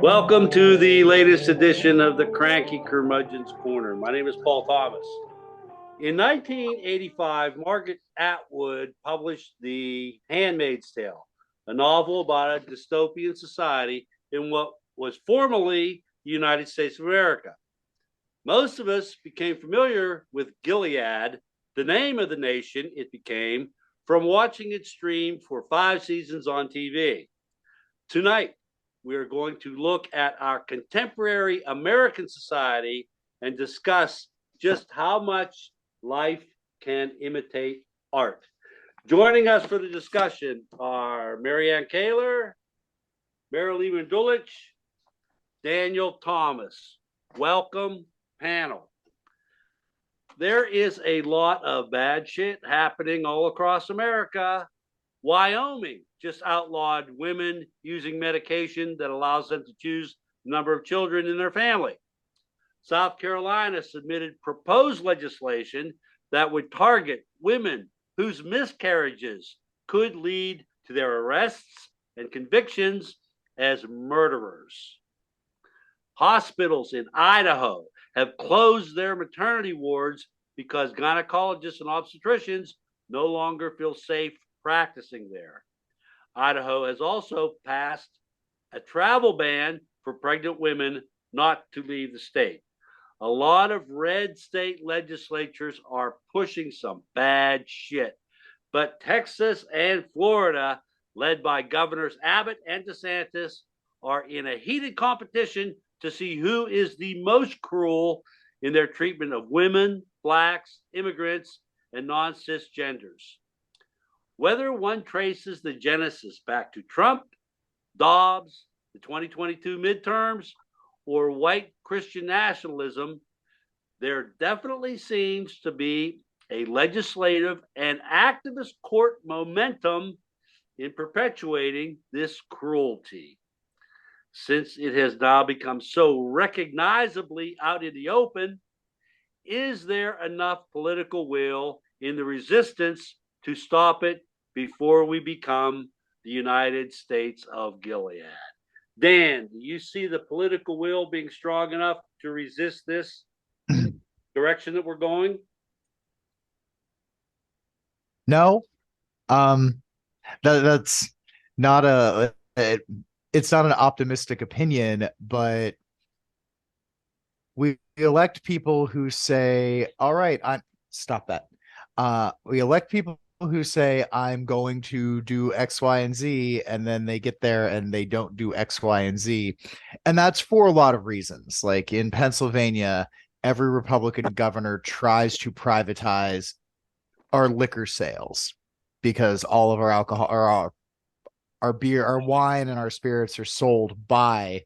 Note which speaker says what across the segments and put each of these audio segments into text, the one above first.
Speaker 1: Welcome to the latest edition of the Cranky Curmudgeon's Corner. My name is Paul Thomas. In 1985, Margaret Atwood published The Handmaid's Tale, a novel about a dystopian society in what was formerly the United States of America. Most of us became familiar with Gilead, the name of the nation it became, from watching it streamed for 5 seasons on TV. Tonight, we are going to look at our contemporary American society and discuss just how much life can imitate art. Joining us for the discussion are Marianne Kaler, Marilee Mendulich, Daniel Thomas. Welcome, panel. There is a lot of bad shit happening all across America. Wyoming just outlawed women using medication that allows them to choose the number of children in their family. South Carolina submitted proposed legislation that would target women whose miscarriages could lead to their arrests and convictions as murderers. Hospitals in Idaho have closed their maternity wards because gynecologists and obstetricians no longer feel safe practicing there. Idaho has also passed a travel ban for pregnant women not to leave the state. A lot of red state legislatures are pushing some bad shit, but Texas and Florida, led by Governors Abbott and DeSantis, are in a heated competition to see who is the most cruel in their treatment of women, blacks, immigrants, and non-cisgenders. Whether one traces the genesis back to Trump, Dobbs, the 2022 midterms, or white Christian nationalism, there definitely seems to be a legislative and activist court momentum in perpetuating this cruelty. Since it has now become so recognizably out in the open, is there enough political will in the resistance to stop it before we become the United States of Gilead? Dan, do you see the political will being strong enough to resist this direction that we're going?
Speaker 2: No, that's not it's not an optimistic opinion, but we elect people who say, all right, I stop that. We elect people who say, I'm going to do X, Y, and Z, and then they get there and they don't do X, Y, and Z. And that's for a lot of reasons. Like in Pennsylvania, every Republican governor tries to privatize our liquor sales because all of our alcohol or our beer, our wine, and our spirits are sold by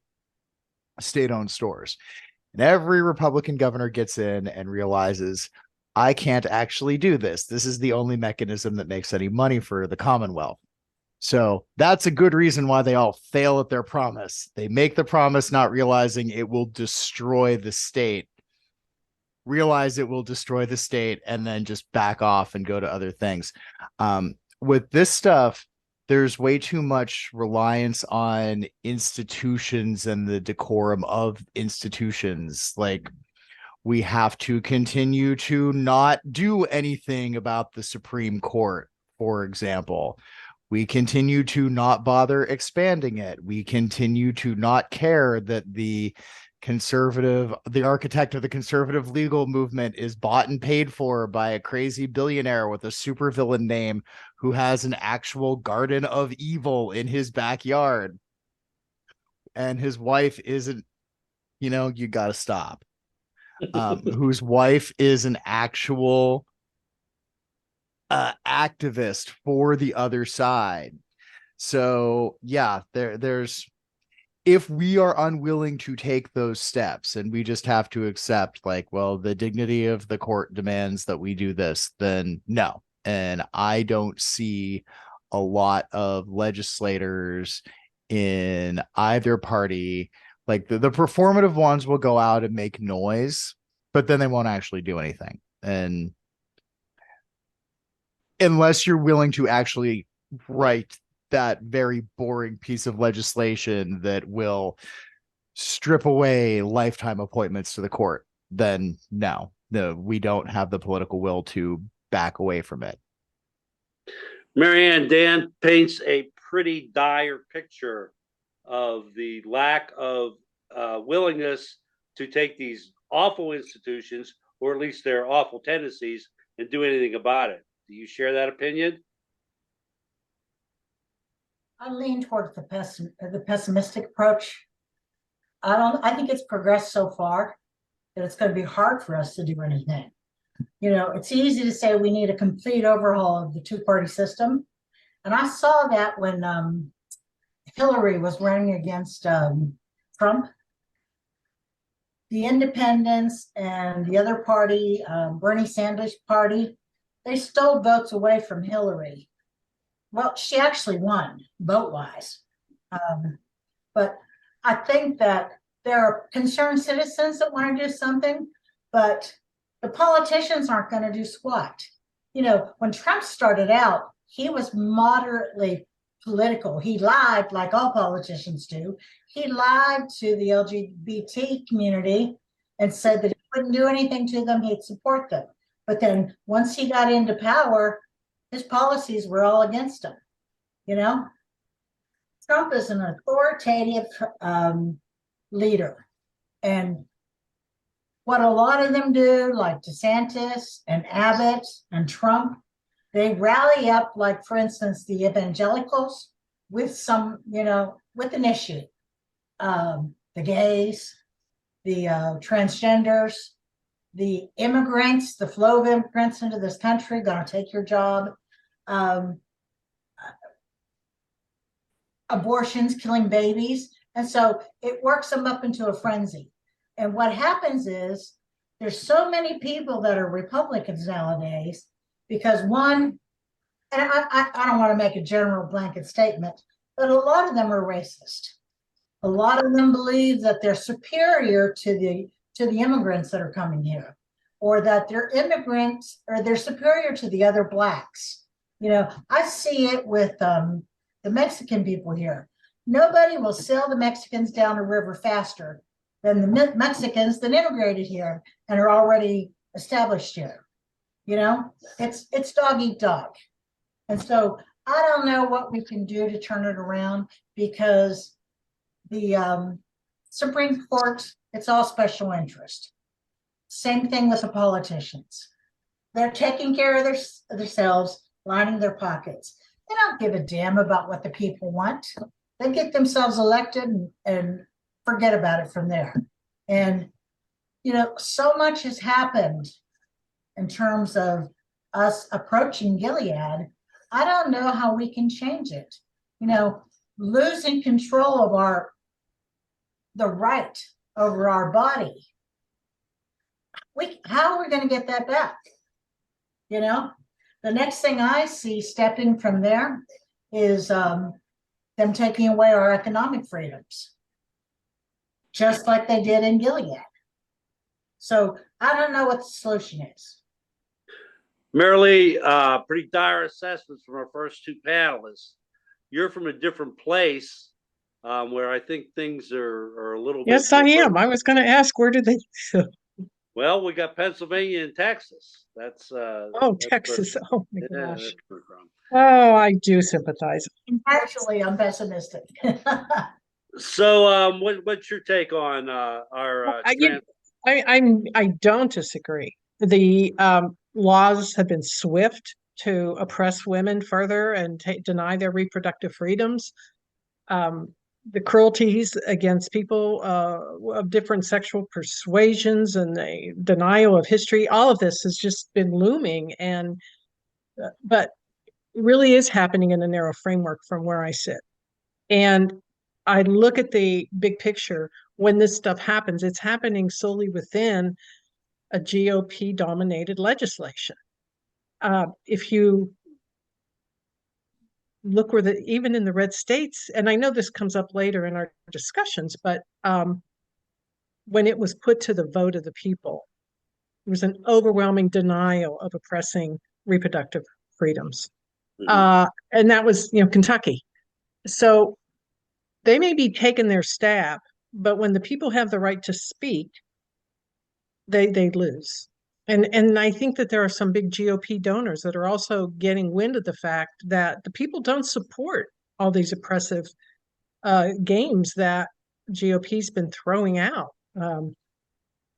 Speaker 2: state-owned stores. And every Republican governor gets in and realizes, I can't actually do this. This is the only mechanism that makes any money for the Commonwealth. So that's a good reason why they all fail at their promise. They make the promise not realizing it will destroy the state, realize it will destroy the state, and then just back off and go to other things. With this stuff, there's way too much reliance on institutions and the decorum of institutions. Like, we have to continue to not do anything about the Supreme Court, for example. We continue to not bother expanding it. We continue to not care that the architect of the conservative legal movement is bought and paid for by a crazy billionaire with a supervillain name who has an actual garden of evil in his backyard. And his wife isn't, you got to stop. Whose wife is an actual activist for the other side. So yeah, there's if we are unwilling to take those steps and we just have to accept, like, well, the dignity of the court demands that we do this, then no. And I don't see a lot of legislators in either party. Like the performative ones will go out and make noise, but then they won't actually do anything. And unless you're willing to actually write that very boring piece of legislation that will strip away lifetime appointments to the court, then no, we don't have the political will to back away from it.
Speaker 1: Marianne, Dan paints a pretty dire picture of the lack of willingness to take these awful institutions, or at least their awful tendencies, and do anything about it. Do you share that opinion?
Speaker 3: I lean towards the pessimistic approach. I think it's progressed so far that it's going to be hard for us to do anything. It's easy to say we need a complete overhaul of the two-party system. And I saw that when Hillary was running against Trump. The independents and the other party, Bernie Sanders' party, they stole votes away from Hillary. Well, she actually won vote-wise. But I think that there are concerned citizens that want to do something, but the politicians aren't going to do squat. When Trump started out, he was moderately political. He lied like all politicians do. He lied to the LGBT community and said that he wouldn't do anything to them, he'd support them. But then once he got into power, his policies were all against him. Trump is an authoritative leader. And what a lot of them do, like DeSantis and Abbott and Trump, they rally up, like, for instance, the evangelicals with some, with an issue. The gays, the transgenders, the immigrants, the flow of immigrants into this country, gonna take your job. Abortions, killing babies. And so it works them up into a frenzy. And what happens is there's so many people that are Republicans nowadays because one, and I don't want to make a general blanket statement, but a lot of them are racist. A lot of them believe that they're superior to the immigrants that are coming here, or that they're immigrants or they're superior to the other blacks. I see it with the Mexican people here. Nobody will sail the Mexicans down a river faster than the Mexicans that immigrated here and are already established here. It's dog eat dog. And so I don't know what we can do to turn it around because the Supreme Court, it's all special interest. Same thing with the politicians. They're taking care of themselves, lining their pockets. They don't give a damn about what the people want. They get themselves elected and forget about it from there. And, so much has happened in terms of us approaching Gilead. I don't know how we can change it. Losing control of the right over our body. How are we going to get that back? The next thing I see stepping from there is them taking away our economic freedoms, just like they did in Gilead. So I don't know what the solution is.
Speaker 1: Marilee, pretty dire assessments from our first two panelists. You're from a different place where I think things are a little
Speaker 4: Yes,
Speaker 1: bit
Speaker 4: I
Speaker 1: different.
Speaker 4: am. I was going to ask, where did they?
Speaker 1: Well, we got Pennsylvania and Texas. That's that's
Speaker 4: Texas. Oh my
Speaker 1: where,
Speaker 4: gosh.
Speaker 1: that's where we're from.
Speaker 4: Oh, I do sympathize.
Speaker 3: Actually, I'm pessimistic.
Speaker 1: So, what's your take on our?
Speaker 4: I don't disagree. The laws have been swift to oppress women further and deny their reproductive freedoms. The cruelties against people of different sexual persuasions and the denial of history, all of this has just been looming. And but it really is happening in a narrow framework from where I sit. And I look at the big picture. When this stuff happens, it's happening solely within a GOP dominated legislation. If you look where even in the red states, and I know this comes up later in our discussions, but when it was put to the vote of the people, there was an overwhelming denial of oppressing reproductive freedoms. And that was, Kentucky. So they may be taking their stab, but when the people have the right to speak, they lose. And I think that there are some big GOP donors that are also getting wind of the fact that the people don't support all these oppressive games that GOP's been throwing out.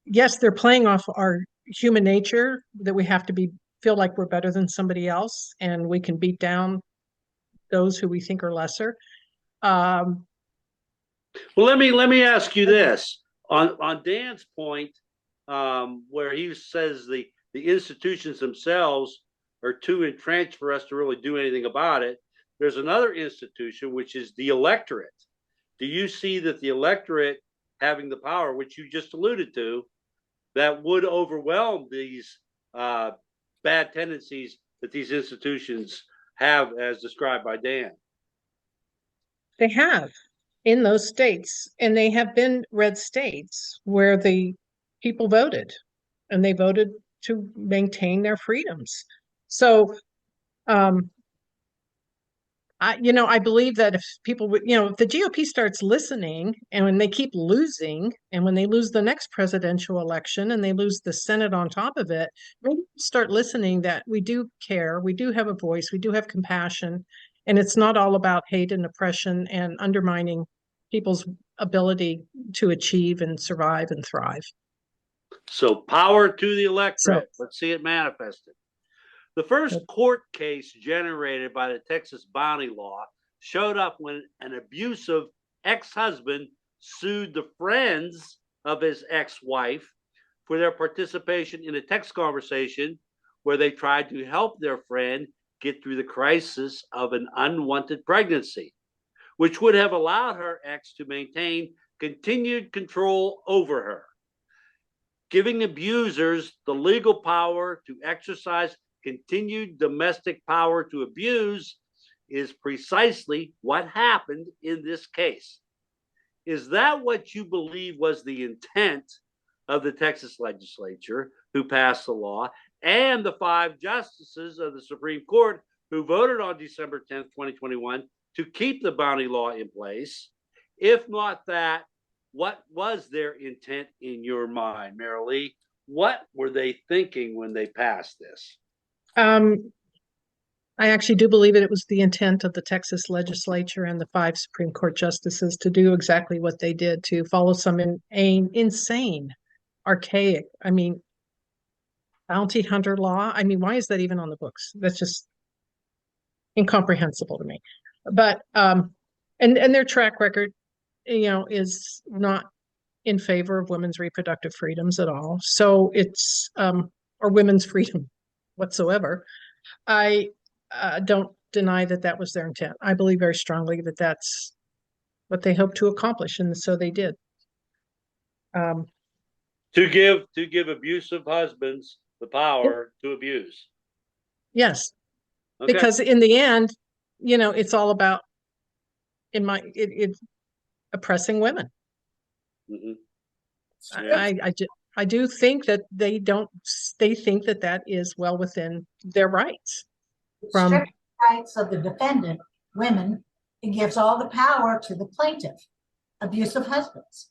Speaker 4: Yes, they're playing off our human nature that we have to feel like we're better than somebody else and we can beat down those who we think are lesser.
Speaker 1: Well, let me ask you this on Dan's point, where he says the institutions themselves are too entrenched for us to really do anything about it. There's another institution, which is the electorate. Do you see that the electorate having the power, which you just alluded to, that would overwhelm these bad tendencies that these institutions have, as described by Dan?
Speaker 4: They have in those states, and they have been red states where the people voted, and they voted to maintain their freedoms. So, I believe that if people would, if the GOP starts listening and when they keep losing and when they lose the next presidential election and they lose the Senate on top of it, maybe start listening that we do care, we do have a voice, we do have compassion, and it's not all about hate and oppression and undermining people's ability to achieve and survive and thrive.
Speaker 1: So power to the electorate.
Speaker 4: So,
Speaker 1: let's see it manifested. The first court case generated by the Texas bounty law showed up when an abusive ex-husband sued the friends of his ex-wife for their participation in a text conversation where they tried to help their friend get through the crisis of an unwanted pregnancy, which would have allowed her ex to maintain continued control over her. Giving abusers the legal power to exercise continued domestic power to abuse is precisely what happened in this case. Is that what you believe was the intent of the Texas legislature who passed the law and the 5 justices of the Supreme Court who voted on December 10th, 2021 to keep the bounty law in place? If not that, what was their intent in your mind, Marilee? What were they thinking when they passed this?
Speaker 4: I actually do believe it was the intent of the Texas legislature and the 5 Supreme Court justices to do exactly what they did, to follow some insane, archaic, bounty hunter law. Why is that even on the books? That's just incomprehensible to me. But and their track record, is not in favor of women's reproductive freedoms at all. So it's or women's freedom whatsoever. I don't deny that that was their intent. I believe very strongly that that's what they hoped to accomplish, and so they did.
Speaker 1: To give abusive husbands the power to abuse.
Speaker 4: Yes,
Speaker 1: okay.
Speaker 4: Because in the end, it's all about it's oppressing women.
Speaker 1: Mm-hmm.
Speaker 4: I do think that they think that that is well within their rights.
Speaker 3: From rights of the defendant, women, it gives all the power to the plaintiff, abusive husbands.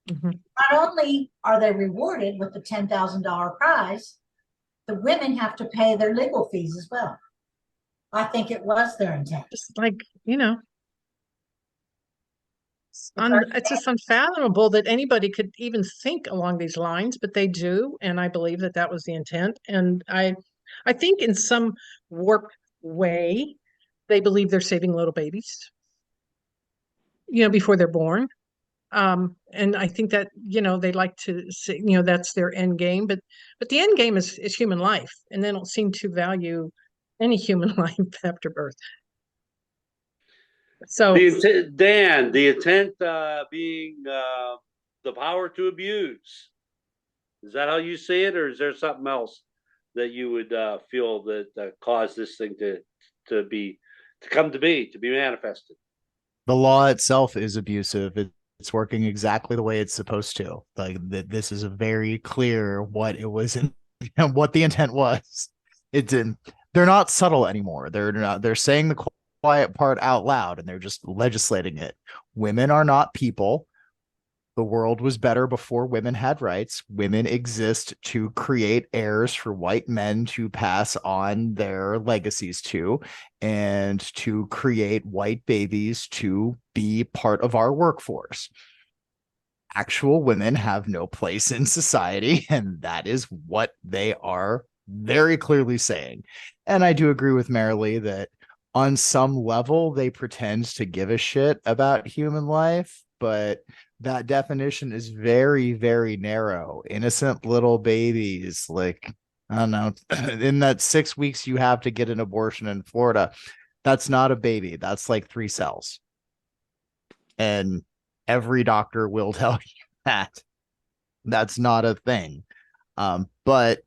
Speaker 4: Mm-hmm.
Speaker 3: Not only are they rewarded with the $10,000 prize, the women have to pay their legal fees as well. I think it was their intent.
Speaker 4: Just it's just unfathomable that anybody could even think along these lines, but they do, and I believe that that was the intent. And I think in some warped way, they believe they're saving little babies, before they're born. And I think that, they like to say, that's their end game, but the end game is human life, and they don't seem to value any human life after birth. So
Speaker 1: Dan, the intent being the power to abuse. Is that how you see it, or is there something else that you would feel that caused this thing to be manifested?
Speaker 2: The law itself is abusive. It's working exactly the way it's supposed to. This is a very clear what it was and what the intent was. It didn't. They're not subtle anymore. They're saying the quiet part out loud, and they're just legislating it. Women are not people. The world was better before women had rights. Women exist to create heirs for white men to pass on their legacies to, and to create white babies to be part of our workforce. Actual women have no place in society, and that is what they are very clearly saying. And I do agree with Marilee that on some level they pretend to give a shit about human life, but that definition is very, very narrow. Innocent little babies, like, I don't know, in that 6 weeks you have to get an abortion in Florida, that's not a baby. That's like 3 cells. And every doctor will tell you that that's not a thing. But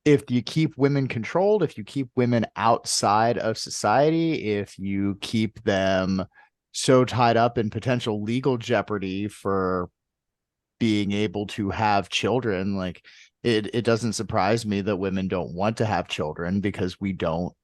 Speaker 2: if you keep women controlled, if you keep women outside of society, if you keep them so tied up in potential legal jeopardy for being able to have children, like it doesn't surprise me that women don't want to have children, because we don't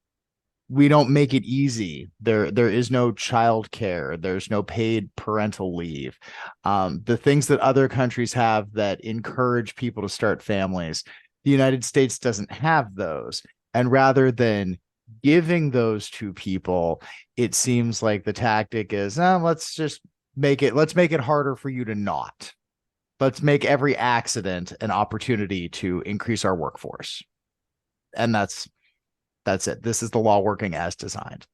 Speaker 2: make it easy. There is no child care. There's no paid parental leave. The things that other countries have that encourage people to start families, the United States doesn't have those. And rather than giving those to people, it seems like the tactic is, let's make it harder for you to not. Let's make every accident an opportunity to increase our workforce. And that's it. This is the law working as designed.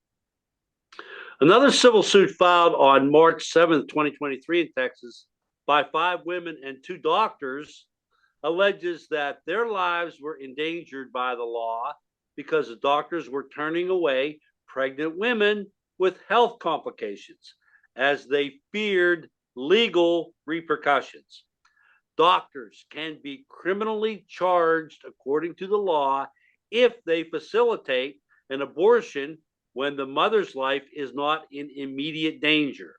Speaker 1: Another civil suit filed on March 7th, 2023 in Texas by 5 women and 2 doctors alleges that their lives were endangered by the law because the doctors were turning away pregnant women with health complications as they feared legal repercussions. Doctors can be criminally charged according to the law if they facilitate an abortion when the mother's life is not in immediate danger.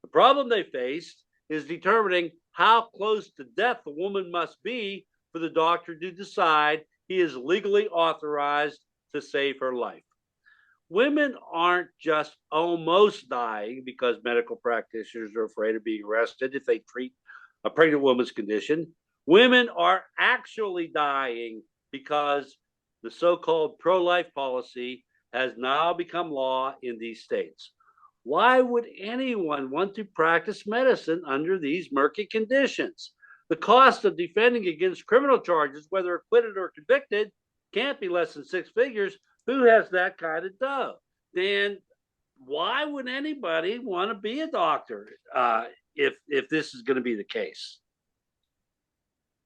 Speaker 1: The problem they faced is determining how close to death the woman must be for the doctor to decide he is legally authorized to save her life. Women aren't just almost dying because medical practitioners are afraid of being arrested if they treat a pregnant woman's condition. Women are actually dying because the so-called pro-life policy has now become law in these states. Why would anyone want to practice medicine under these murky conditions? The cost of defending against criminal charges, whether acquitted or convicted, can't be less than 6 figures. Who has that kind of dough? Then why would anybody want to be a doctor if this is going to be the case?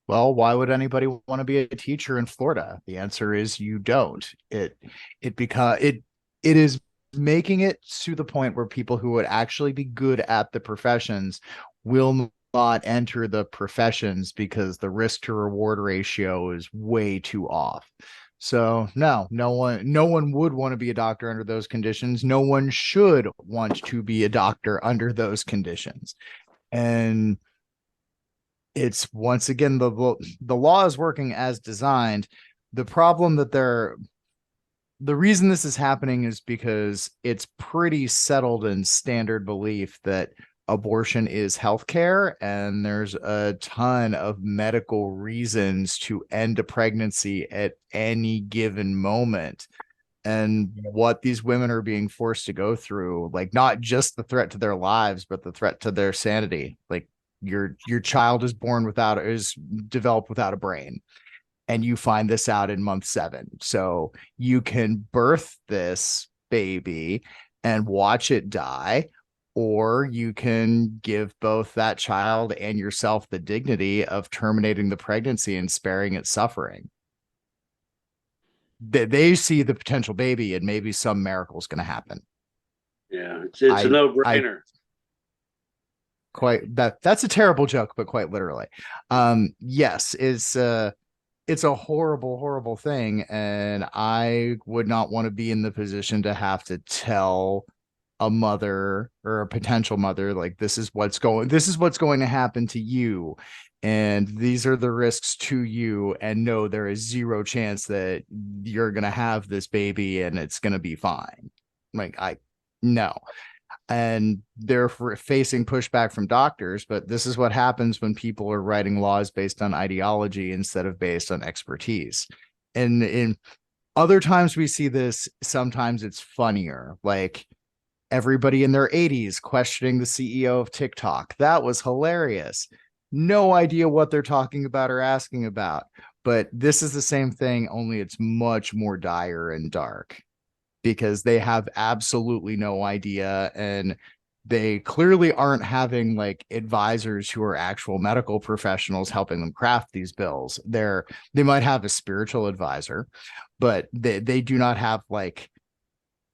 Speaker 2: Well, why would anybody want to be a teacher in Florida? The answer is you don't. It is making it to the point where people who would actually be good at the professions will not enter the professions because the risk to reward ratio is way too off. So no one would want to be a doctor under those conditions. No one should want to be a doctor under those conditions. And it's, once again, the law is working as designed. The problem that the reason this is happening is because it's pretty settled in standard belief that abortion is healthcare, and there's a ton of medical reasons to end a pregnancy at any given moment. And what these women are being forced to go through, like, not just the threat to their lives, but the threat to their sanity. Like, your child is developed without a brain, and you find this out in month 7. So you can birth this baby and watch it die, or you can give both that child and yourself the dignity of terminating the pregnancy and sparing it suffering. They see the potential baby, and maybe some miracle is going to happen.
Speaker 1: Yeah, it's a no-brainer.
Speaker 2: That's a terrible joke, but quite literally. Yes, it's a horrible thing, and I would not want to be in the position to have to tell a mother or a potential mother, like, this is what's going to happen to you, and these are the risks to you, and no, there is zero chance that you're going to have this baby and it's going to be fine. Like, no. and they're facing pushback from doctors. But this is what happens when people are writing laws based on ideology instead of based on expertise. And in other times we see this, sometimes it's funnier, like everybody in their 80s questioning the CEO of TikTok. That was hilarious. No idea what they're talking about or asking about. But this is the same thing, only it's much more dire and dark, because they have absolutely no idea, and they clearly aren't having like advisors who are actual medical professionals helping them craft these bills. They might have a spiritual advisor, but they do not have like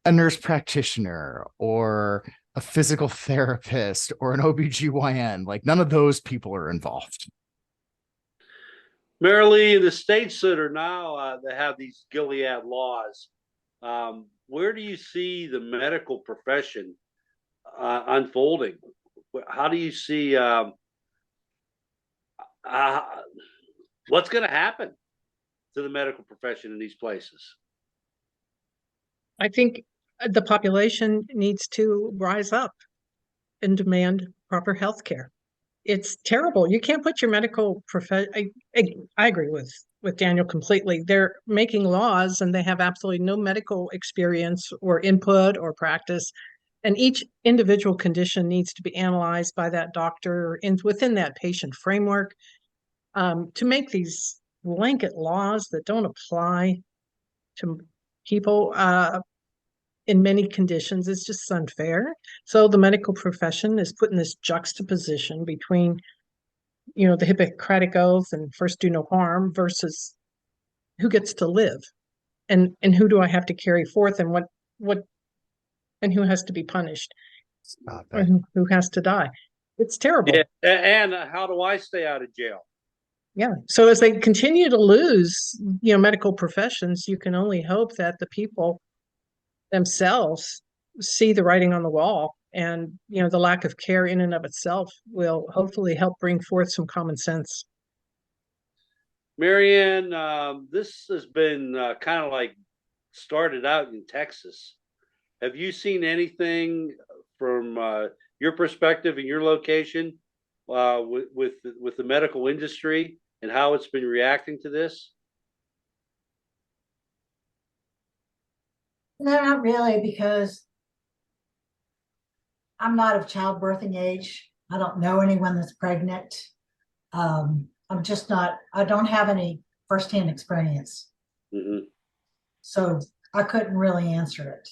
Speaker 2: a nurse practitioner or a physical therapist or an OBGYN. Like none of those people are involved.
Speaker 1: Marilee, the states that are now that have these Gilead laws, where do you see the medical profession unfolding? How do you see what's going to happen to the medical profession in these places?
Speaker 4: I think the population needs to rise up and demand proper health care. It's terrible. You can't put your medical profession. I agree with Daniel completely. They're making laws and they have absolutely no medical experience or input or practice. And each individual condition needs to be analyzed by that doctor within that patient framework. To make these blanket laws that don't apply to people in many conditions is just unfair. So the medical profession is put in this juxtaposition between, the Hippocratic Oath and first do no harm versus who gets to live, and who do I have to carry forth, and what and who has to be punished, or who has to die. It's terrible.
Speaker 1: Yeah, and how do I stay out of jail?
Speaker 4: Yeah. So as they continue to lose, medical professions, you can only hope that the people themselves see the writing on the wall, and the lack of care in and of itself will hopefully help bring forth some common sense.
Speaker 1: Marianne, this has been kind of like started out in Texas. Have you seen anything from your perspective and your location with the medical industry and how it's been reacting to this?
Speaker 3: No, not really, because I'm not of childbirthing age. I don't know anyone that's pregnant. I'm just not, I don't have any firsthand experience.
Speaker 1: Mm-hmm.
Speaker 3: So I couldn't really answer it.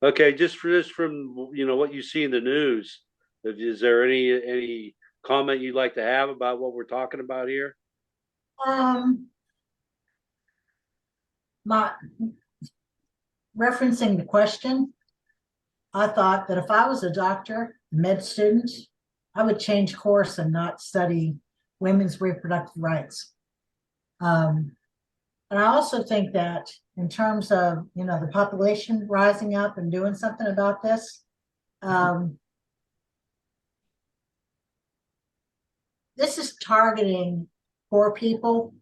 Speaker 1: Okay, just from what you see in the news, is there any comment you'd like to have about what we're talking about here?
Speaker 3: My referencing the question, I thought that if I was a doctor, med student, I would change course and not study women's reproductive rights. And I also think that in terms of, the population rising up and doing something about this, this is targeting poor people,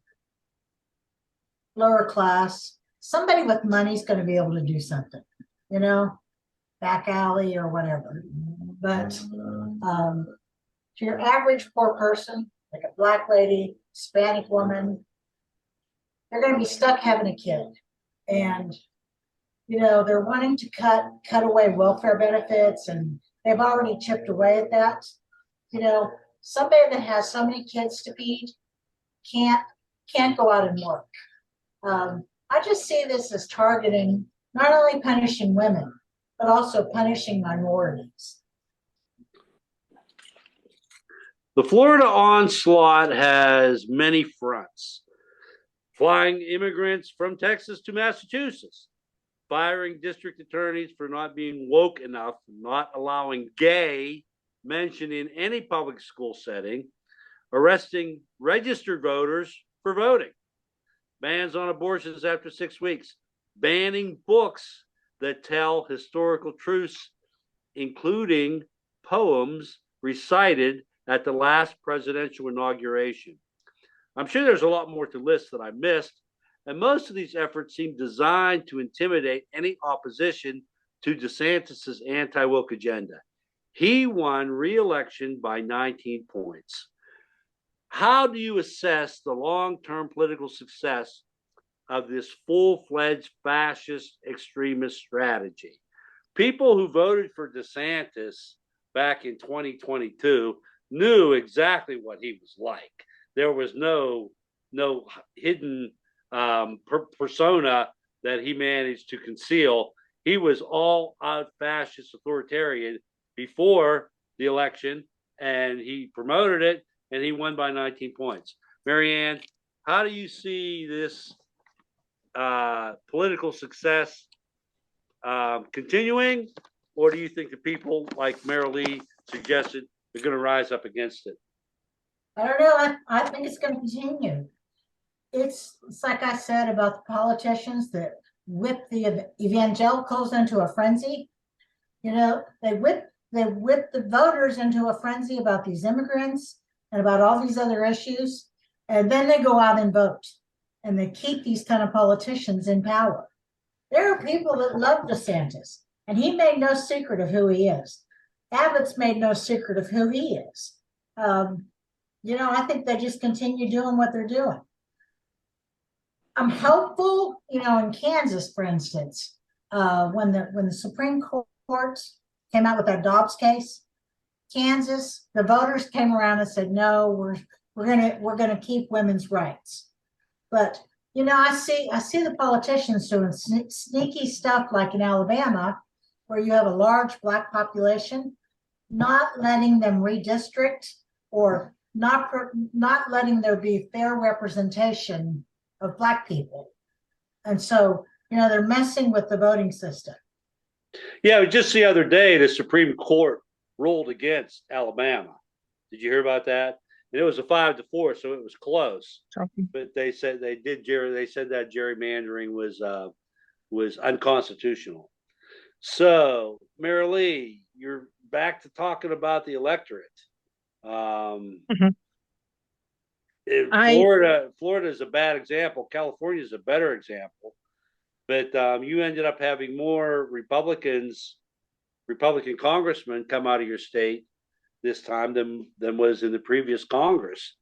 Speaker 3: lower class. Somebody with money is going to be able to do something, back alley or whatever. But to your average poor person, like a Black lady, Hispanic woman, they're going to be stuck having a kid. And, they're wanting to cut away welfare benefits, and they've already chipped away at that. Somebody that has so many kids to feed can't go out and work. I just see this as targeting, not only punishing women, but also punishing minorities.
Speaker 1: The Florida onslaught has many fronts. Flying immigrants from Texas to Massachusetts, firing district attorneys for not being woke enough, not allowing gay mention in any public school setting, arresting registered voters for voting, bans on abortions after 6 weeks, banning books that tell historical truths, including poems recited at the last presidential inauguration. I'm sure there's a lot more to list that I missed, and most of these efforts seem designed to intimidate any opposition to DeSantis's anti-woke agenda. He won re-election by 19 points. How do you assess the long-term political success of this full-fledged fascist extremist strategy? People who voted for DeSantis back in 2022 knew exactly what he was like. There was no hidden persona that he managed to conceal. He was all out fascist authoritarian before the election, and he promoted it, and he won by 19 points. Marianne, how do you see this political success continuing, or do you think the people like Mary Lee suggested are going to rise up against it?
Speaker 3: I don't know. I think it's going to continue. It's like I said about the politicians that whip the evangelicals into a frenzy. You know, they whip the voters into a frenzy about these immigrants and about all these other issues, and then they go out and vote, and they keep these kind of politicians in power. There are people that love DeSantis, and he made no secret of who he is. Abbott's made no secret of who he is. You know, I think they just continue doing what they're doing. I'm hopeful, you know, in Kansas, for instance, when the Supreme Court came out with that Dobbs case, Kansas, the voters came around and said, no, we're gonna keep women's rights. But you know, I see the politicians doing sneaky stuff like in Alabama, where you have a large Black population, not letting them redistrict or not letting there be fair representation of Black people. And so, you know, they're messing with the voting system.
Speaker 1: Yeah, just the other day, the Supreme Court ruled against Alabama. Did you hear about that? And it was a 5-4, so it was close. But they said that gerrymandering was unconstitutional. So, Mary Lee, you're back to talking about the electorate. Florida is a bad example. California is a better example. But you ended up having more Republican congressmen come out of your state this time than was in the previous Congress.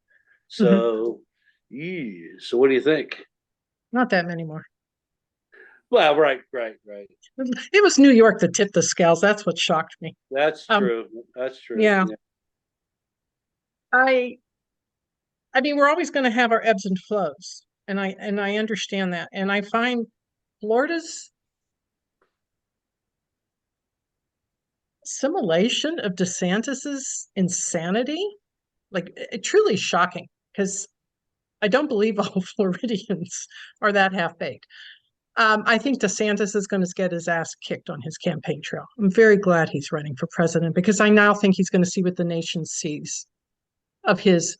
Speaker 1: So, so what do you think?
Speaker 4: Not that many more.
Speaker 1: Well, right.
Speaker 4: It was New York that tipped the scales. That's what shocked me.
Speaker 1: That's true. That's true.
Speaker 4: Yeah. I mean, we're always going to have our ebbs and flows, and I understand that. And I find Florida's assimilation of DeSantis's insanity, like truly shocking, because I don't believe all Floridians are that half-baked. I think DeSantis is going to get his ass kicked on his campaign trail. I'm very glad he's running for president, because I now think he's going to see what the nation sees of his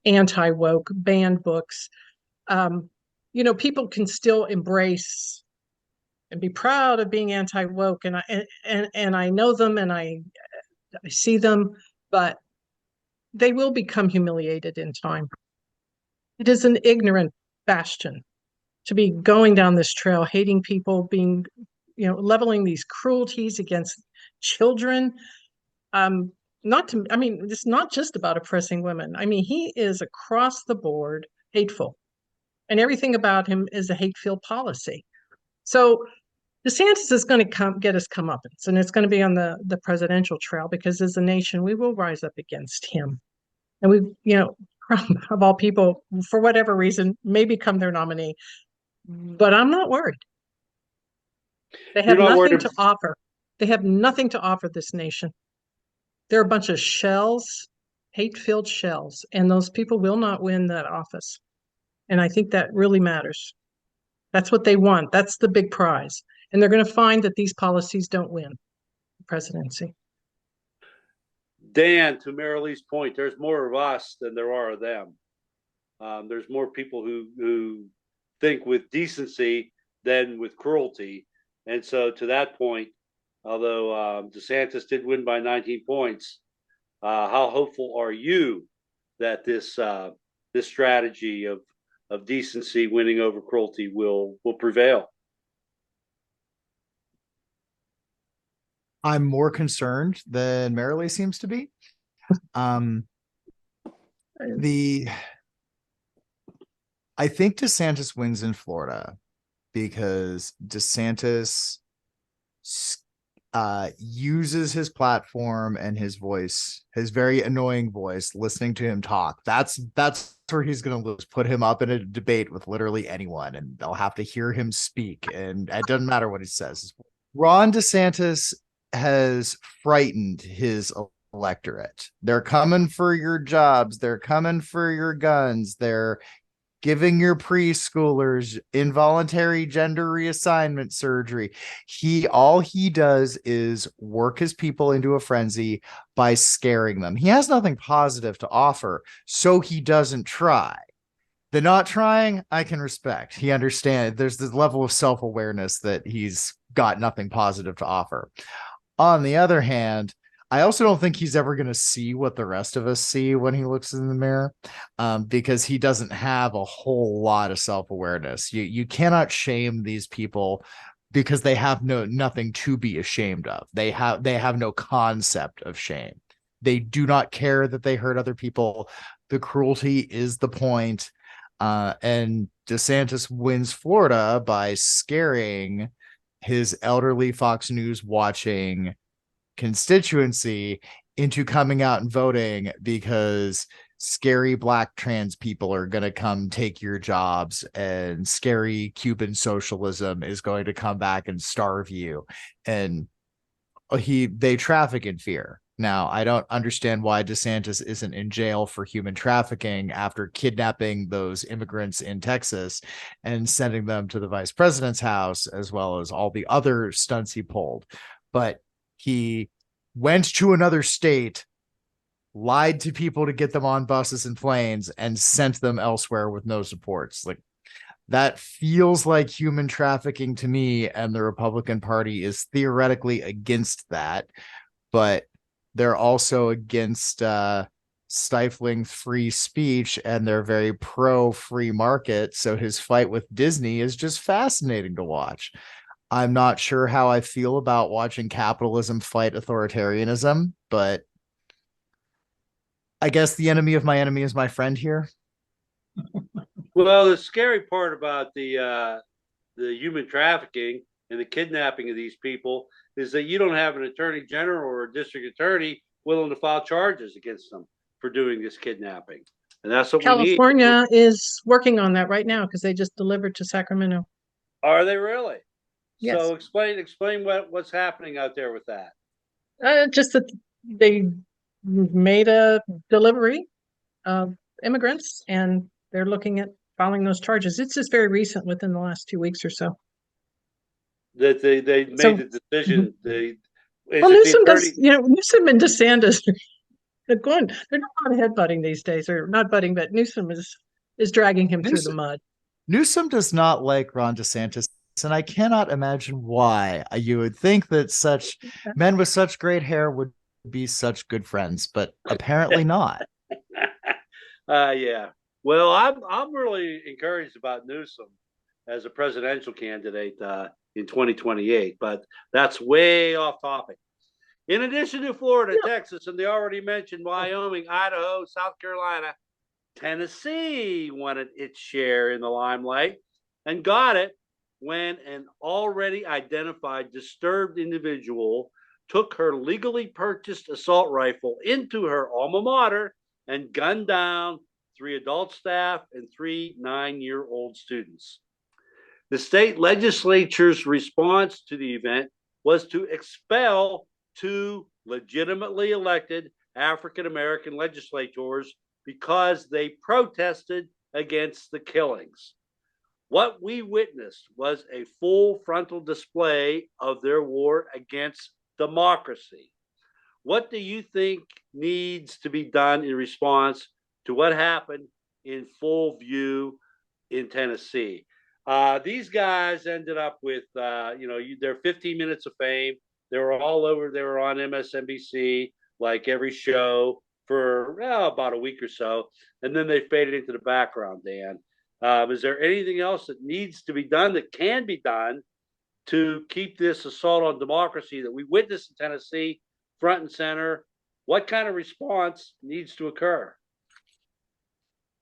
Speaker 4: anti-woke banned books. You know, people can still embrace and be proud of being anti-woke, and I know them, and I see them, but they will become humiliated in time. It is an ignorant bastion to be going down this trail, hating people, being, you know, leveling these cruelties against children. I mean, it's not just about oppressing women. I mean, he is across the board hateful, and everything about him is a hate-filled policy. So DeSantis is going to get his comeuppance, and it's going to be on the presidential trail, because as a nation, we will rise up against him. And we, you know, of all people, for whatever reason, may become their nominee. But I'm not worried. They have nothing to offer. They have nothing to offer this nation. They're a bunch of shells, hate-filled shells, and those people will not win that office. And I think that really matters. That's what they want. That's the big prize. And they're going to find that these policies don't win the presidency.
Speaker 1: Dan, to Mary Lee's point, there's more of us than there are of them. There's more people who think with decency than with cruelty. And so to that point, although DeSantis did win by 19 points, how hopeful are you that this strategy of decency winning over cruelty will prevail?
Speaker 2: I'm more concerned than Marilee seems to be. Um, the I think DeSantis wins in Florida because DeSantis uses his platform and his voice, his very annoying voice, listening to him talk. That's where he's going to lose. Put him up in a debate with literally anyone, and they'll have to hear him speak, and it doesn't matter what he says. Ron DeSantis has frightened his electorate. They're coming for your jobs. They're coming for your guns. They're giving your preschoolers involuntary gender reassignment surgery. All he does is work his people into a frenzy by scaring them. He has nothing positive to offer, so he doesn't try. The not trying, I can respect. He understands there's this level of self-awareness that he's got nothing positive to offer. On the other hand, I also don't think he's ever going to see what the rest of us see when he looks in the mirror, because he doesn't have a whole lot of self-awareness. You cannot shame these people because they have nothing to be ashamed of. They have no concept of shame. They do not care that they hurt other people. The cruelty is the point. And DeSantis wins Florida by scaring his elderly Fox News watching constituency into coming out and voting because scary black trans people are going to come take your jobs and scary Cuban socialism is going to come back and starve you. And they traffic in fear. Now, I don't understand why DeSantis isn't in jail for human trafficking after kidnapping those immigrants in Texas and sending them to the vice president's house, as well as all the other stunts he pulled. But he went to another state, lied to people to get them on buses and planes, and sent them elsewhere with no supports. Like, that feels like human trafficking to me, and the Republican Party is theoretically against that, but they're also against stifling free speech, and they're very pro free market. So his fight with Disney is just fascinating to watch. I'm not sure how I feel about watching capitalism fight authoritarianism, but I guess the enemy of my enemy is my friend here.
Speaker 1: Well, the scary part about the human trafficking and the kidnapping of these people is that you don't have an attorney general or a district attorney willing to file charges against them for doing this kidnapping. And that's what we need.
Speaker 4: California is working on that right now because they just delivered to Sacramento.
Speaker 1: Are they really?
Speaker 4: Yes.
Speaker 1: So explain what's happening out there with that.
Speaker 4: Just that they made a delivery of immigrants and they're looking at filing those charges. It's just very recent, within the last 2 weeks or so.
Speaker 1: That they made the decision.
Speaker 4: Well, Newsom does, Newsom and DeSantis they're not headbutting these days, or not butting, but Newsom is dragging him through the mud.
Speaker 2: Newsom does not like Ron DeSantis, and I cannot imagine why. You would think that such men with such great hair would be such good friends, but apparently not.
Speaker 1: Yeah. Well, I'm really encouraged about Newsom as a presidential candidate in 2028, but that's way off topic. In addition to Florida, Texas, and the already mentioned Wyoming, Idaho, South Carolina, Tennessee wanted its share in the limelight and got it when an already identified disturbed individual took her legally purchased assault rifle into her alma mater and gunned down 3 adult staff and 3 9-year-old students. The state legislature's response to the event was to expel 2 legitimately elected African American legislators because they protested against the killings. What we witnessed was a full frontal display of their war against democracy. What do you think needs to be done in response to what happened in full view in Tennessee? These guys ended up with, their 15 minutes of fame. They were all over. They were on MSNBC, like every show for about a week or so. And then they faded into the background, Dan. Is there anything else that needs to be done, that can be done, to keep this assault on democracy that we witnessed in Tennessee front and center? What kind of response needs to occur?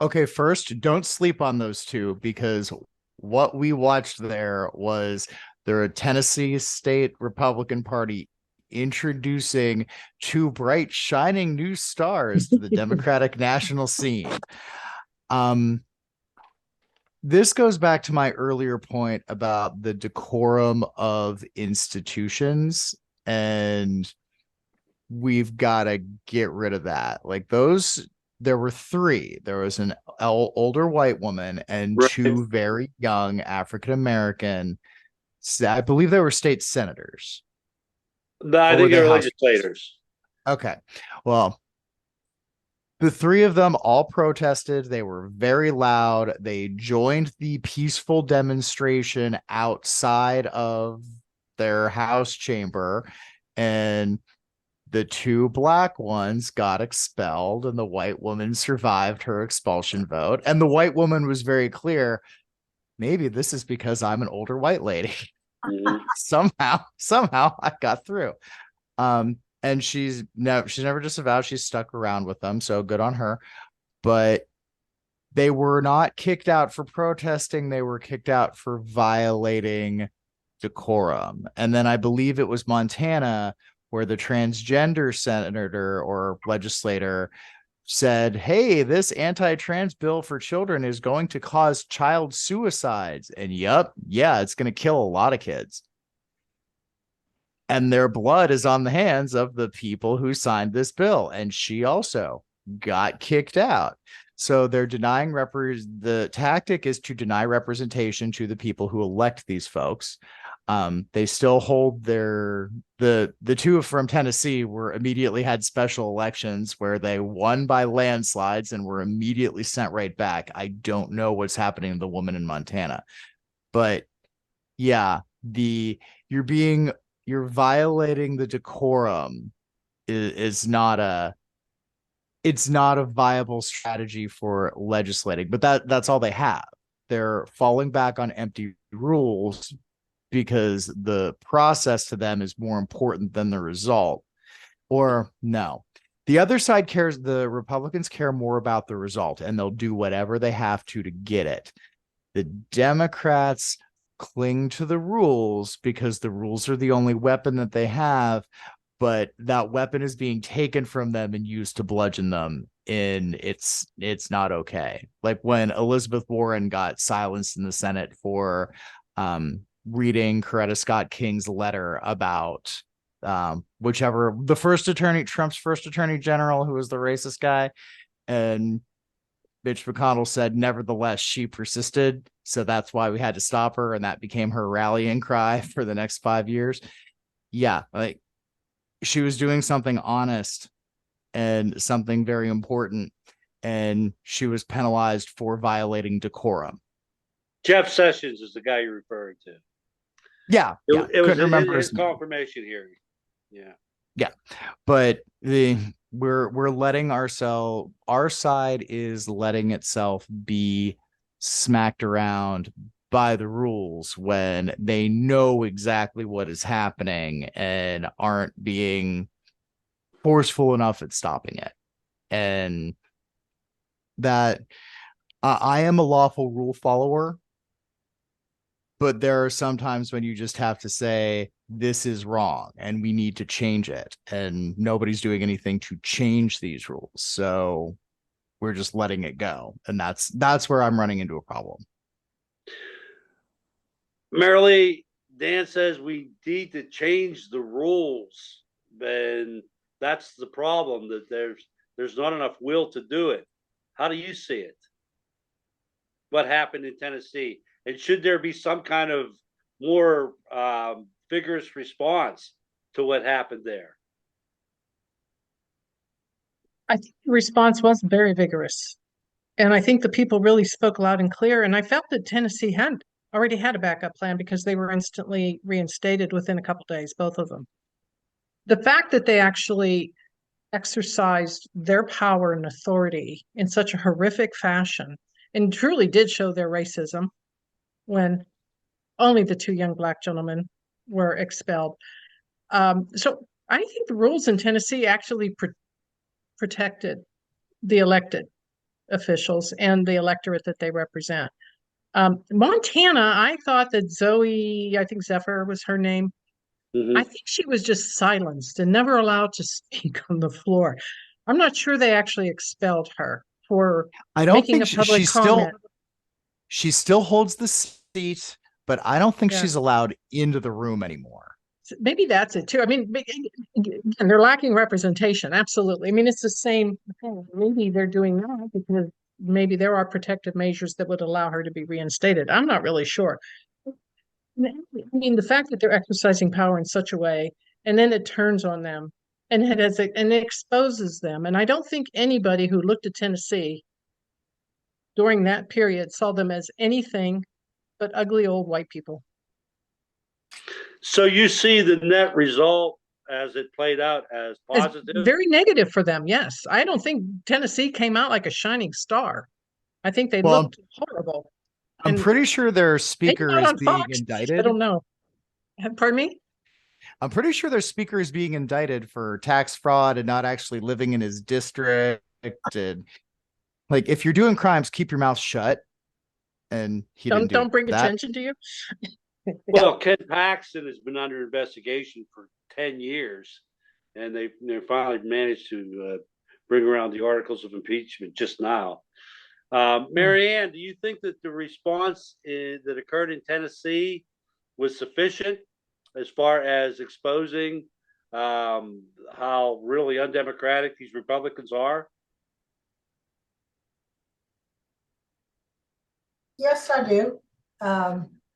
Speaker 2: Okay, first, don't sleep on those two, because what we watched there was the Tennessee State Republican Party introducing two bright, shining new stars to the Democratic national scene. This goes back to my earlier point about the decorum of institutions, and we've got to get rid of that. Like those, there were three. There was an older white woman and
Speaker 1: Right.
Speaker 2: two very young African American. I believe they were state senators.
Speaker 1: No, I
Speaker 2: Or were
Speaker 1: think
Speaker 2: they
Speaker 1: they're
Speaker 2: House-
Speaker 1: legislators.
Speaker 2: Okay. Well, the three of them all protested. They were very loud. They joined the peaceful demonstration outside of their House chamber, and the two black ones got expelled, and the white woman survived her expulsion vote. And the white woman was very clear, maybe this is because I'm an older white lady.
Speaker 1: Mhm.
Speaker 2: somehow I got through. And she's never disavowed, she's stuck around with them, so good on her. But they were not kicked out for protesting, they were kicked out for violating decorum. And then I believe it was Montana where the transgender senator or legislator said, hey, this anti-trans bill for children is going to cause child suicides. And it's going to kill a lot of kids. And their blood is on the hands of the people who signed this bill. And she also got kicked out. So they're denying the tactic is to deny representation to the people who elect these folks. They still hold the two from Tennessee were immediately had special elections where they won by landslides and were immediately sent right back. I don't know what's happening to the woman in Montana, but yeah, you're violating the decorum is not a viable strategy for legislating. But that's all they have. They're falling back on empty rules because the process to them is more important than the result. Or no, the other side cares. The Republicans care more about the result, and they'll do whatever they have to get it. The Democrats cling to the rules because the rules are the only weapon that they have, but that weapon is being taken from them and used to bludgeon them. And it's not okay. Like when Elizabeth Warren got silenced in the Senate for reading Coretta Scott King's letter about Trump's first attorney general, who was the racist guy, and Mitch McConnell said, nevertheless, she persisted. So that's why we had to stop her. And that became her rallying cry for the next 5 years. Yeah. Like she was doing something honest and something very important. And she was penalized for violating decorum.
Speaker 1: Jeff Sessions is the guy you're referring to.
Speaker 2: Yeah.
Speaker 1: It was his confirmation hearing. Yeah.
Speaker 2: But we're letting our side is letting itself be smacked around by the rules when they know exactly what is happening and aren't being forceful enough at stopping it. And that I am a lawful rule follower, but there are some times when you just have to say, this is wrong and we need to change it. And nobody's doing anything to change these rules. So we're just letting it go. And that's where I'm running into a problem.
Speaker 1: Marilee, Dan says we need to change the rules. And that's the problem, that there's not enough will to do it. How do you see it? What happened in Tennessee? And should there be some kind of more vigorous response to what happened there?
Speaker 4: I think the response was very vigorous. And I think the people really spoke loud and clear. And I felt that Tennessee had already had a backup plan because they were instantly reinstated within a couple days, both of them. The fact that they actually exercised their power and authority in such a horrific fashion and truly did show their racism when only the two young black gentlemen were expelled. So I think the rules in Tennessee actually protected the elected officials and the electorate that they represent. Montana, I thought that Zoe, I think Zephyr was her name. I think she was just silenced and never allowed to speak on the floor. I'm not sure they actually expelled her for
Speaker 2: I don't
Speaker 4: making
Speaker 2: think
Speaker 4: a public comment.
Speaker 2: she still holds the seat, but I don't think
Speaker 4: Yeah.
Speaker 2: she's allowed into the room anymore.
Speaker 4: Maybe that's it too. I mean, again, they're lacking representation. Absolutely. I mean, it's the same thing. Maybe they're doing that because maybe there are protective measures that would allow her to be reinstated. I'm not really sure. I mean, the fact that they're exercising power in such a way, and then it turns on them, and it exposes them. And I don't think anybody who looked at Tennessee during that period saw them as anything but ugly old white people.
Speaker 1: So you see the net result as it played out as positive?
Speaker 4: It's very negative for them, yes. I don't think Tennessee came out like a shining star. I think they
Speaker 2: Well,
Speaker 4: looked horrible.
Speaker 2: I'm
Speaker 4: And
Speaker 2: pretty sure their
Speaker 4: maybe
Speaker 2: speaker
Speaker 4: not
Speaker 2: is
Speaker 4: on
Speaker 2: being
Speaker 4: Fox. I
Speaker 2: indicted.
Speaker 4: don't know. Pardon me?
Speaker 2: I'm pretty sure their speaker is being indicted for tax fraud and not actually living in his district. And like, if you're doing crimes, keep your mouth shut. And he didn't do
Speaker 4: Don't bring
Speaker 2: that.
Speaker 4: attention to you.
Speaker 1: Well, Ken Paxton has been under investigation for 10 years, and they finally managed to bring around the articles of impeachment just now. Marianne, do you think that the response that occurred in Tennessee was sufficient as far as exposing how really undemocratic these Republicans are?
Speaker 3: Yes, I do.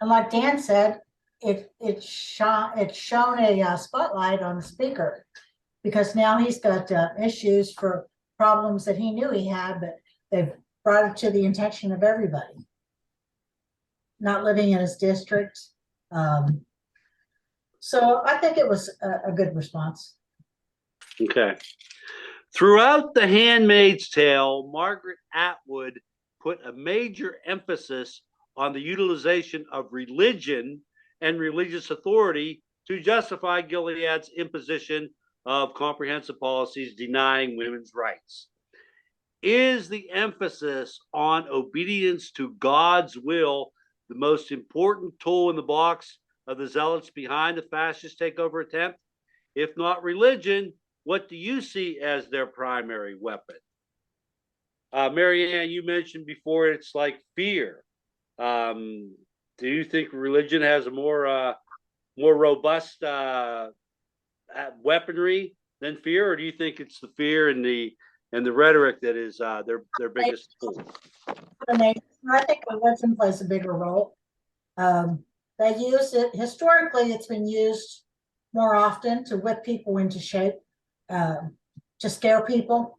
Speaker 3: And like Dan said, it's shown a spotlight on the speaker, because now he's got issues for problems that he knew he had, but they've brought it to the attention of everybody. Not living in his district. So I think it was a good response.
Speaker 1: Okay. Throughout The Handmaid's Tale, Margaret Atwood put a major emphasis on the utilization of religion and religious authority to justify Gilead's imposition of comprehensive policies denying women's rights. Is the emphasis on obedience to God's will the most important tool in the box of the zealots behind the fascist takeover attempt? If not religion, what do you see as their primary weapon? Marianne, you mentioned before it's like fear. Do you think religion has a more robust weaponry than fear, or do you think it's the fear and the rhetoric that is their biggest tool?
Speaker 3: I think religion plays a bigger role. They use it historically. It's been used more often to whip people into shape, to scare people.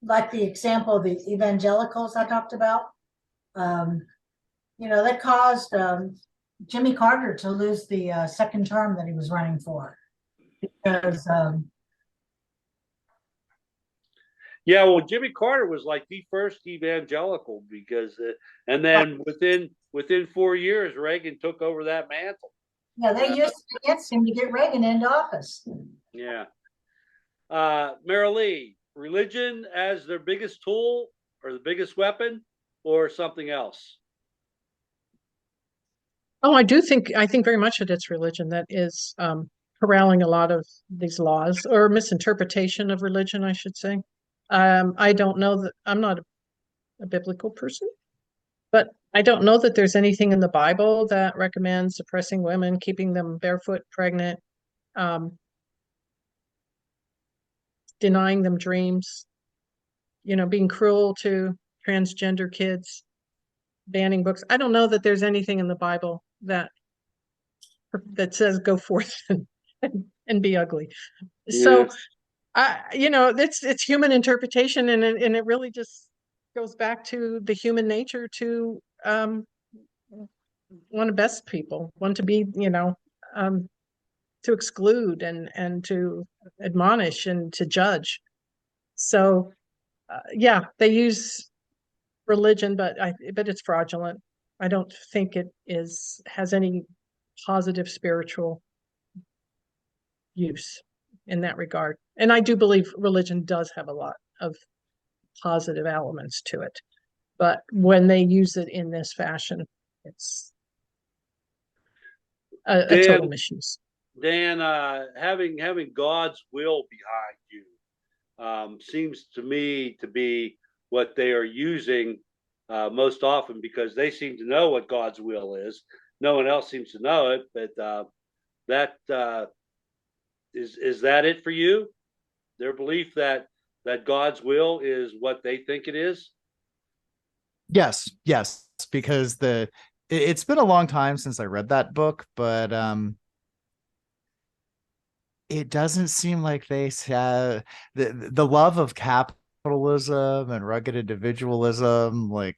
Speaker 3: Like the example of the evangelicals I talked about. That caused Jimmy Carter to lose the second term that he was running for. Because
Speaker 1: yeah, well, Jimmy Carter was like the first evangelical because, and then within 4 years, Reagan took over that mantle.
Speaker 3: Yeah, they used it against him to get Reagan into office.
Speaker 1: Yeah. Marilee, religion as their biggest tool or the biggest weapon, or something else?
Speaker 4: Oh, I think very much that it's religion that is corralling a lot of these laws, or misinterpretation of religion, I should say. I don't know that I'm not a biblical person, but I don't know that there's anything in the Bible that recommends suppressing women, keeping them barefoot, pregnant, denying them dreams, being cruel to transgender kids, banning books. I don't know that there's anything in the Bible that says go forth and be ugly.
Speaker 1: Yeah.
Speaker 4: So it's human interpretation, and it really just goes back to the human nature to want to best people, want to be, to exclude and to admonish and to judge. So yeah, they use religion, but it's fraudulent. I don't think it has any positive spiritual use in that regard. And I do believe religion does have a lot of positive elements to it. But when they use it in this fashion, it's a total
Speaker 1: Dan,
Speaker 4: misuse.
Speaker 1: Dan, having God's will behind you seems to me to be what they are using most often, because they seem to know what God's will is. No one else seems to know it, but that is that it for you? Their belief that God's will is what they think it is?
Speaker 2: Yes, because it's been a long time since I read that book, but it doesn't seem like they have the love of capitalism and rugged individualism. Like,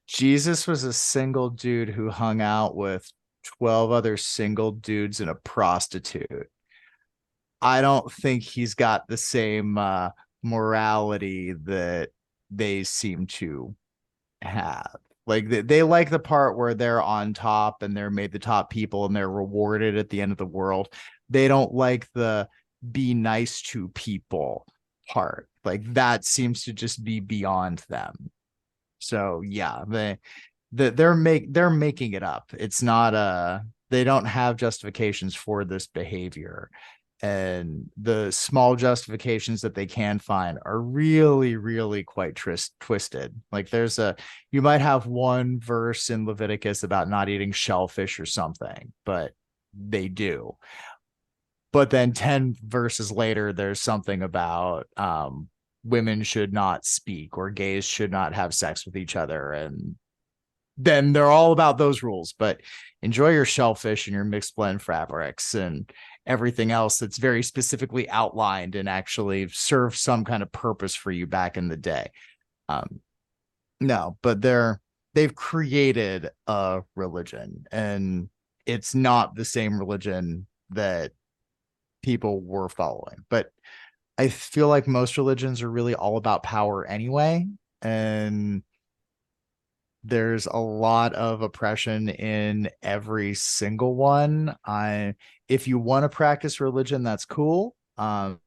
Speaker 2: Jesus was a single dude who hung out with 12 other single dudes and a prostitute. I don't think he's got the same morality that they seem to have. Like, they like the part where they're on top and they're made the top people and they're rewarded at the end of the world. They don't like the be nice to people part. Like, that seems to just be beyond them. So yeah, they're making it up. It's not they don't have justifications for this behavior. And the small justifications that they can find are really, really quite twisted. Like, you might have one verse in Leviticus about not eating shellfish or something, but they do. But then 10 verses later, there's something about women should not speak or gays should not have sex with each other. And then they're all about those rules. But enjoy your shellfish and your mixed blend fabrics and everything else that's very specifically outlined and actually serve some kind of purpose for you back in the day. No, but they've created a religion, and it's not the same religion that people were following. But I feel like most religions are really all about power anyway, and there's a lot of oppression in every single one. If you want to practice religion, that's cool. And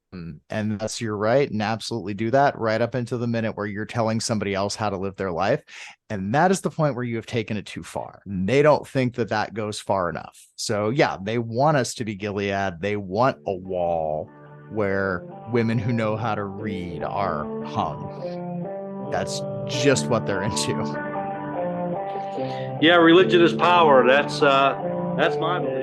Speaker 2: that's your right, and absolutely do that right up until the minute where you're telling somebody else how to live their life. And that is the point where you have taken it too far. And they don't think that that goes far enough. So yeah, they want us to be Gilead. They want a wall where women who know how to read are hung. That's just what they're into.
Speaker 1: Yeah, religion is power. That's my belief.